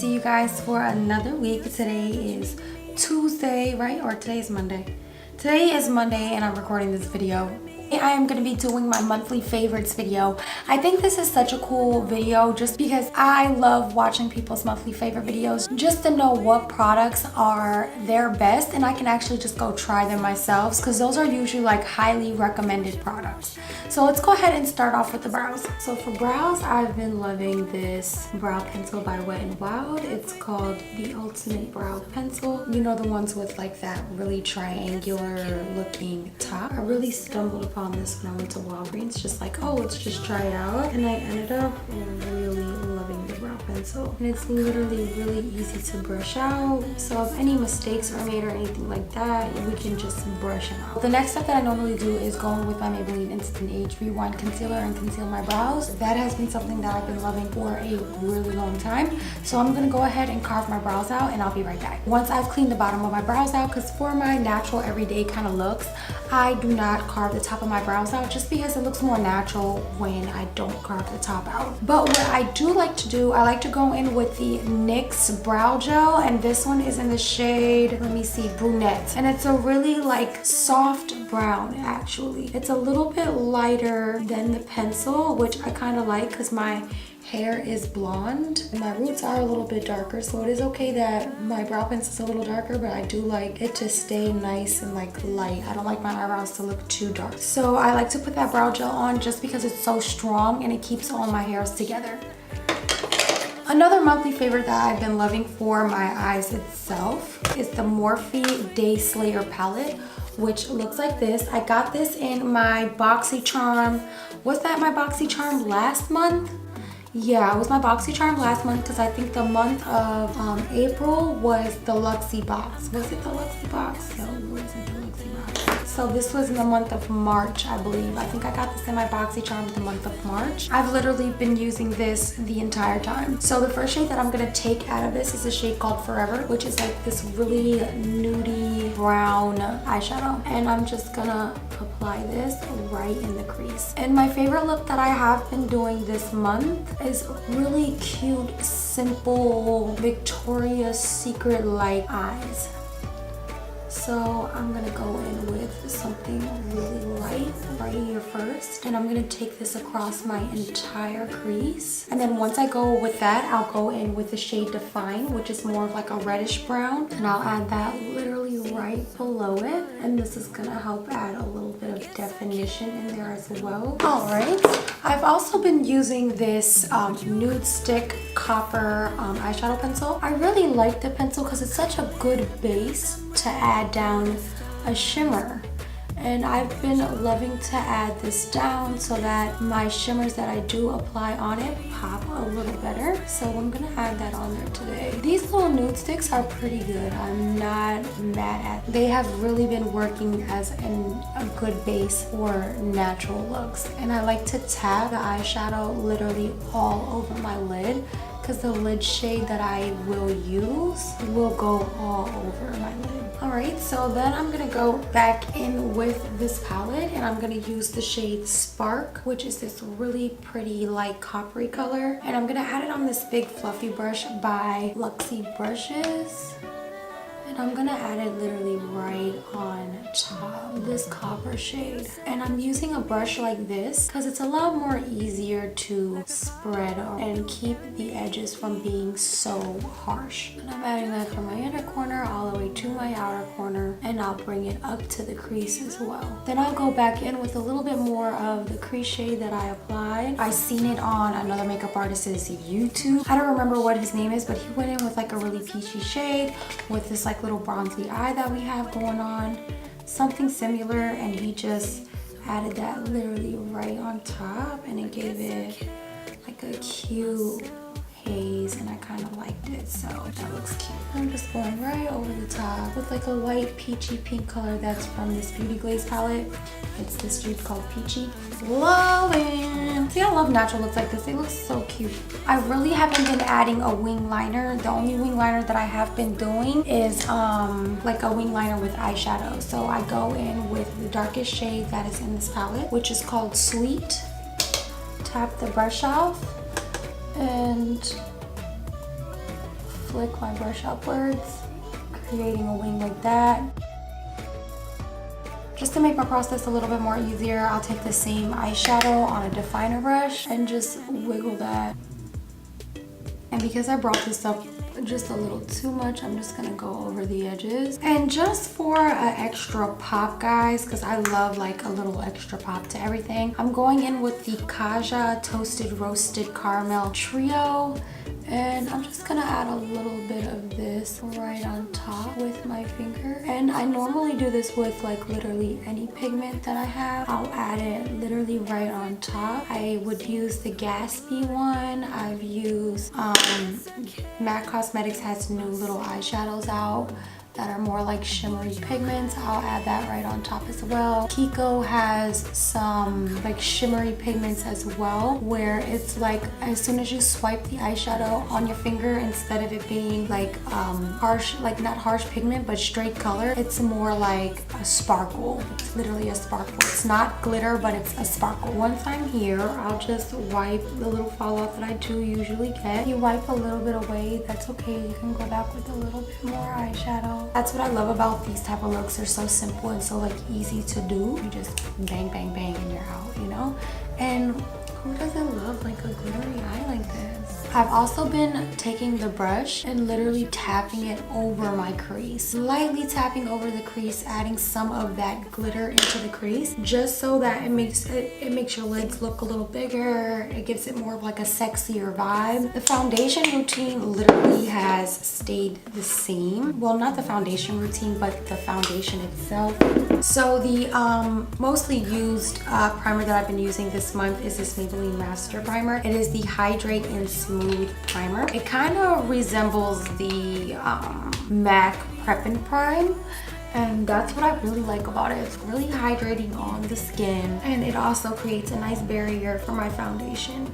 see you guys for another week. Today is Tuesday, right? Or today is Monday. Today is Monday and I'm recording this video. I am going to be doing my monthly favorites video. I think this is such a cool video just because I love watching people's monthly favorite videos just to know what products are their best, and I can actually just go try them myself because those are usually like highly recommended products. So let's go ahead and start off with the brows. So for brows, I've been loving this brow pencil by Wet n Wild. It's called the Ultimate Brow Pencil. You know, the ones with like that really triangular looking top. I really stumbled upon this when I went to Walgreens, just like, oh, let's just try it out, and I ended up really loving the brow pencil, and it's literally really easy to brush out. So if any mistakes are made or anything like that, we can just brush it out. The next step that I normally do is go in with my Maybelline Instant Age Rewind Concealer and conceal my brows. That has been something that I've been loving for a really long time. So I'm gonna go ahead and carve my brows out, and I'll be right back once I've cleaned the bottom of my brows out, because for my natural everyday kind of looks, I do not carve the top of my brows out just because it looks more natural when I don't carve the top out. But what I do like to do, I like to go in with the NYX brow gel, and this one is in the shade, let me see, Brunette, and it's a really like soft brown. Actually, it's a little bit lighter than the pencil, which I kind of like because my hair is blonde and my roots are a little bit darker, so it is okay that my brow pencil is a little darker, but I do like it to stay nice and like light. I don't like my eyebrows to look too dark, so I like to put that brow gel on just because it's so strong and it keeps all my hairs together. Another monthly favorite that I've been loving for my eyes itself is the Morphe Day Slayer palette, which looks like this. I got this in my BoxyCharm. Was that my BoxyCharm last month? Yeah, it was my BoxyCharm last month because I think the month of April was the Luxie box. Was it the Luxie box? No, it wasn't the Luxie box. So this was in the month of March, I believe. I think I got this in my BoxyCharm the month of March. I've literally been using this the entire time. So the first shade that I'm going to take out of this is a shade called Forever, which is like this really nudie brown eyeshadow. And I'm just gonna apply this right in the crease. And my favorite look that I have been doing this month is really cute, simple Victoria's Secret like eyes. So I'm gonna go in with something really light right here first, and I'm gonna take this across my entire crease. And then once I go with that, I'll go in with the shade Define, which is more of like a reddish brown, and I'll add that literally right below it. And this is gonna help add a little bit of definition in there as well. All right, I've also been using this Nudestix copper eyeshadow pencil. I really like the pencil because it's such a good base to add down a shimmer, and I've been loving to add this down so that my shimmers that I do apply on it pop a little better. So I'm gonna add that on there today. These little nude sticks are pretty good. I'm not mad at them. They have really been working as a good base for natural looks, and I like to tap the eyeshadow literally all over my lid because the lid shade that I will use will go all over my lid. Alright, so then I'm gonna go back in with this palette, and I'm gonna use the shade Spark, which is this really pretty light coppery color, and I'm gonna add it on this big fluffy brush by Luxie brushes. And I'm gonna add it literally right on top, this copper shade. And I'm using a brush like this because it's a lot more easier to spread and keep the edges from being so harsh. And I'm adding that from my inner corner all the way to my outer corner, and I'll bring it up to the crease as well. Then I'll go back in with a little bit more of the crease shade that I applied. I seen it on another makeup artist's YouTube. I don't remember what his name is, but he went in with like a really peachy shade with this like little bronzy eye that we have going on, something similar, and he just added that literally right on top, and it gave it like a cute haze, and I kind of liked it, so that looks cute. I'm just going right over the top with like a light peachy pink color that's from this Beauty Glaze palette. It's this dude called Peachy. Love it! See, I love natural looks like this. They look so cute. I really haven't been adding a wing liner. The only wing liner that I have been doing is like a wing liner with eyeshadow. So I go in with the darkest shade that is in this palette, which is called Sweet. Tap the brush off and flick my brush upwards, creating a wing like that. Just to make my process a little bit more easier, I'll take the same eyeshadow on a definer brush and just wiggle that. And because I brought this up just a little too much, I'm just gonna go over the edges. And just for an extra pop, guys, because I love like a little extra pop to everything, I'm going in with the Kaja Toasted Roasted Caramel Trio. And I'm just gonna add a little bit of this right on top with my finger. And I normally do this with like literally any pigment that I have. I'll add it literally right on top. I would use the Gatsby one. I've used Nyx Cosmetics has new little eyeshadows out that are more like shimmery pigments. I'll add that right on top as well. Kiko has some like shimmery pigments as well, where it's like as soon as you swipe the eyeshadow on your finger, instead of it being like harsh, like not harsh pigment but straight color, it's more like a sparkle. It's literally a sparkle. It's not glitter, but it's a sparkle. Once I'm here, I'll just wipe the little fallout that I do usually get. You wipe a little bit away, that's okay. You can go back with a little bit more eyeshadow. That's what I love about these type of looks. They're so simple and so like easy to do. You just bang, bang, bang and you're out, you know? And who doesn't love like a glittery eye like this? I've also been taking the brush and literally tapping it over my crease. Lightly tapping over the crease, adding some of that glitter into the crease, just so that it makes your lids look a little bigger. It gives it more of like a sexier vibe. The foundation routine literally has stayed the same. Well, not the foundation routine, but the foundation itself. So the mostly used primer that I've been using this month is this Maybelline Master Primer. It is the Hydrate and Smooth Primer. It kind of resembles the MAC Prep and Prime, and that's what I really like about it. It's really hydrating on the skin, and it also creates a nice barrier for my foundation.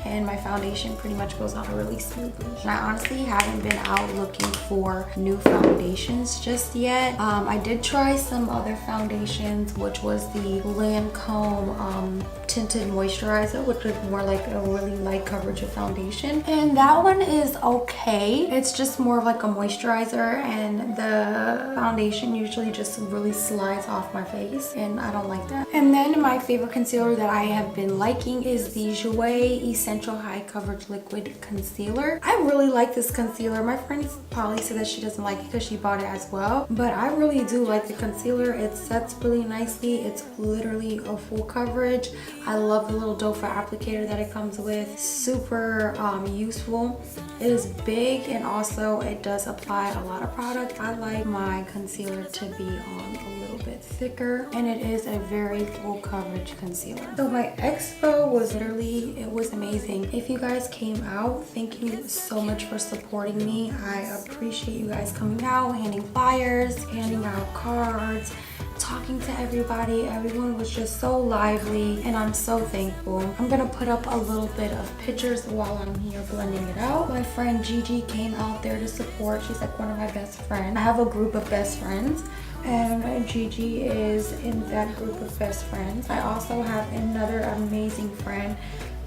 And my foundation pretty much goes on really smoothly. And I honestly haven't been out looking for new foundations just yet. I did try some other foundations, which was the Lancome tinted moisturizer, which is more like a really light coverage of foundation, and that one is okay. It's just more of like a moisturizer, and the foundation usually just really slides off my face, and I don't like that. And then my favorite concealer that I have been liking is the Jouer Essential High Coverage Liquid Concealer. I really like this concealer. My friend Polly said that she doesn't like it because she bought it as well, but I really do like the concealer. It sets really nicely. It's literally a full coverage. I love the little doe foot applicator that it comes with. Super useful. It is big, and also it does apply a lot of product. I like my concealer to be on a little bit thicker, and it is a very full coverage concealer. So my expo was literally, it was amazing. If you guys came out, thank you so much for supporting me. I appreciate you guys coming out, handing flyers, handing out cards, talking to everybody. Everyone was just so lively, and I'm so thankful. I'm gonna put up a little bit of pictures while I'm here blending it out. My friend Gigi came out there to support. She's like one of my best friends. I have a group of best friends, and Gigi is in that group of best friends. I also have another amazing friend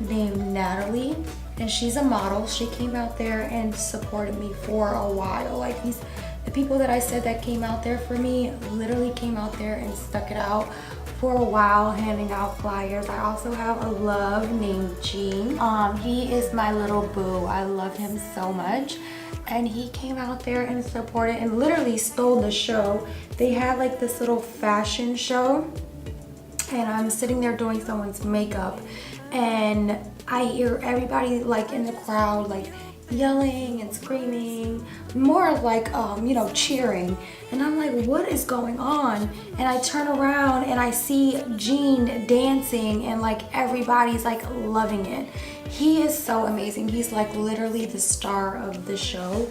named Natalie, and she's a model. She came out there and supported me for a while. Like the people that I said that came out there for me literally came out there and stuck it out for a while, handing out flyers. I also have a love named Ting. He is my little boo. I love him so much. And he came out there and supported and literally stole the show. They had like this little fashion show, and I'm sitting there doing someone's makeup, and I hear everybody like in the crowd like yelling and screaming, more like you know, cheering, and I'm like, what is going on? And I turn around and I see Jean dancing, and like everybody's like loving it. He is so amazing. He's like literally the star of the show.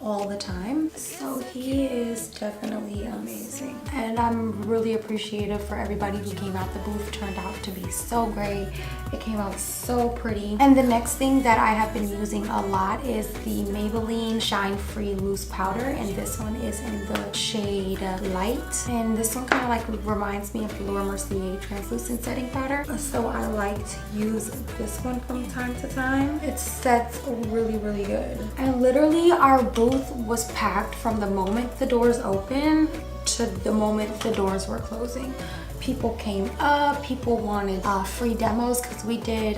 all the time. So he is definitely amazing. And I'm really appreciative for everybody who came out. The booth turned out to be so great. It came out so pretty. And the next thing that I have been using a lot is the Maybelline Shine Free Loose Powder. And this one is in the shade Light. And this one kind of like reminds me of the Laura Mercier Translucent Setting Powder. So I like to use this one from time to time. It sets really, really good. And literally our booth was packed from the moment the doors opened to the moment the doors were closing. People came up, people wanted free demos because we did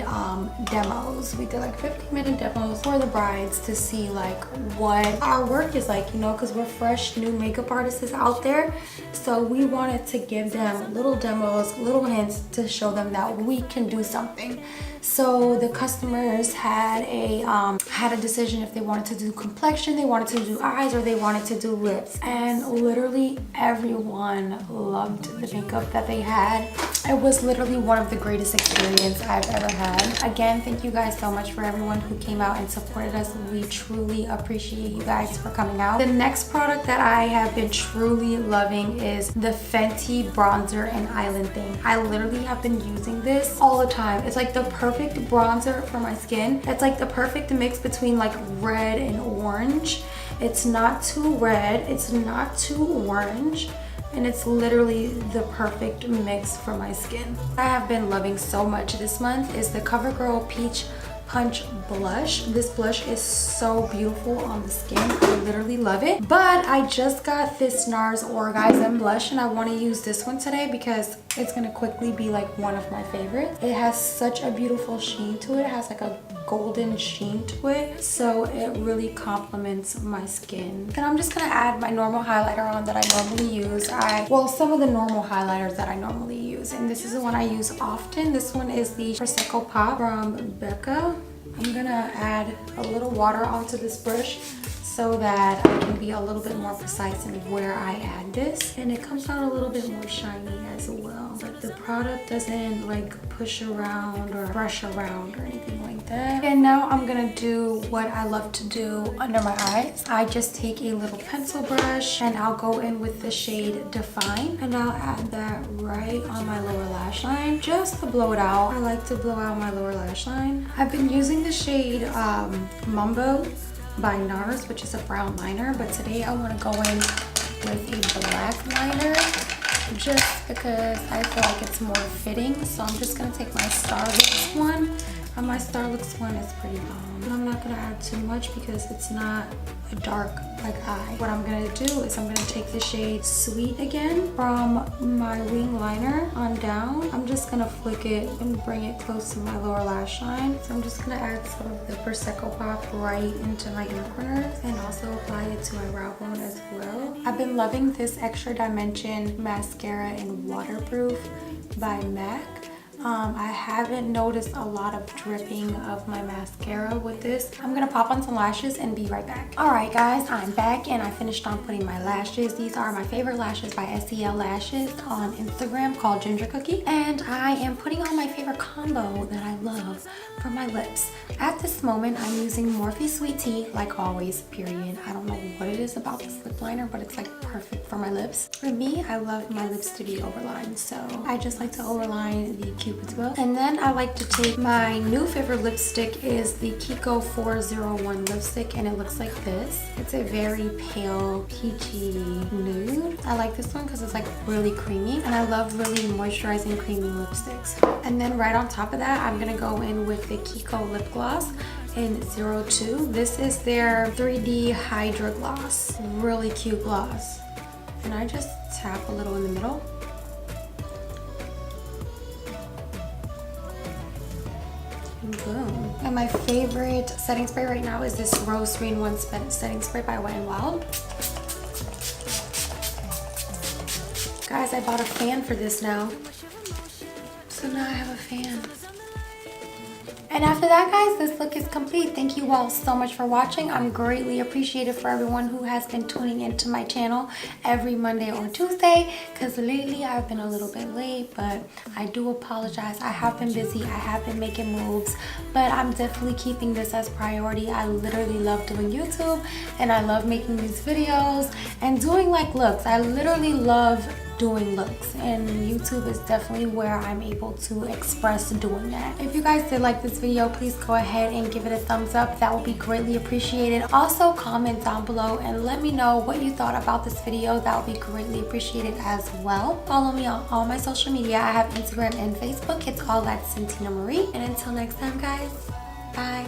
demos. We did like 15-minute demos for the brides to see like what our work is like, you know, because we're fresh new makeup artists out there. So we wanted to give them little demos, little hints to show them that we can do something. So the customers had a decision if they wanted to do complexion, they wanted to do eyes, or they wanted to do lips. And literally everyone loved the makeup that they had. It was literally one of the greatest experiences I've ever had. Again, thank you guys so much for everyone who came out and supported us. We truly appreciate you guys for coming out. The next product that I have been truly loving is the Fenty bronzer and island thing. I literally have been using this all the time. It's like the perfect bronzer for my skin. It's like the perfect mix between like red and orange. It's not too red, it's not too orange, and it's literally the perfect mix for my skin. I have been loving so much this month is the Covergirl Peach Punch blush. This blush is so beautiful on the skin. I literally love it. But I just got this Nars Orgasm blush and I want to use this one today because it's going to quickly be like one of my favorites. It has such a beautiful sheen to it. It has like a golden sheen to it, so it really complements my skin. And I'm just gonna add my normal highlighter on that I normally use. Well, some of the normal highlighters that I normally use, and this is the one I use often. This one is the Prosecco Pop from Becca. I'm gonna add a little water onto this brush so that I can be a little bit more precise in where I add this, and it comes out a little bit more shiny as well. But the product doesn't like push around or brush around or anything like that. And now I'm gonna do what I love to do under my eyes. I just take a little pencil brush and I'll go in with the shade Define, and I'll add that right on my lower lash line just to blow it out. I like to blow out my lower lash line. I've been using the shade Mumbo by Nars, which is a brown liner, but today I want to go in with a black liner just because I feel like it's more fitting. So I'm just going to take my Starlux one, and my Starlux one is pretty bomb. And I'm not going to add too much because it's not a dark like eye. What I'm going to do is I'm going to take the shade Sweet again from my wing liner on down. I'm just going to flick it and bring it close to my lower lash line. So I'm just going to add some of the Prosecco Pop right into my inner corners and also apply it to my brow bone as well. I've been loving this Extra Dimension mascara in Waterproof by MAC. I haven't noticed a lot of dripping of my mascara with this. I'm gonna pop on some lashes and be right back. Alright guys, I'm back and I finished on putting my lashes. These are my favorite lashes by SEL Lashes on Instagram called Ginger Cookie. And I am putting on my favorite combo that I love for my lips. At this moment, I'm using Morphe Sweet Tea, like always, period. I don't know what it is about this lip liner, but it's like perfect for my lips. For me, I love my lips to be overlined, so I just like to overline the Cupid's bow. And then I like to take my new favorite lipstick is the Kiko 401 lipstick, and it looks like this. It's a very pale peachy nude. I like this one because it's like really creamy, and I love really moisturizing creamy lipsticks. And then right on top of that, I'm gonna go in with the Kiko lip gloss in 02. This is their 3D Hydra Gloss. Really cute gloss. And I just tap a little in the middle. And boom. And my favorite setting spray right now is this Rose Green One setting spray by Wet n Wild. Guys, I bought a fan for this now. So now I have a fan. And after that, guys, this look is complete. Thank you all so much for watching. I'm greatly appreciative for everyone who has been tuning into my channel every Monday or Tuesday, because lately I've been a little bit late, but I do apologize. I have been busy. I have been making moves, but I'm definitely keeping this as priority. I literally love doing YouTube, and I love making these videos and doing like looks. I literally love doing looks, and YouTube is definitely where I'm able to express doing that. If you guys did like this video, please go ahead and give it a thumbs up. That would be greatly appreciated. Also, comment down below and let me know what you thought about this video. That would be greatly appreciated as well. Follow me on all my social media. I have Instagram and Facebook. It's all at Santina Marie. And until next time, guys, bye.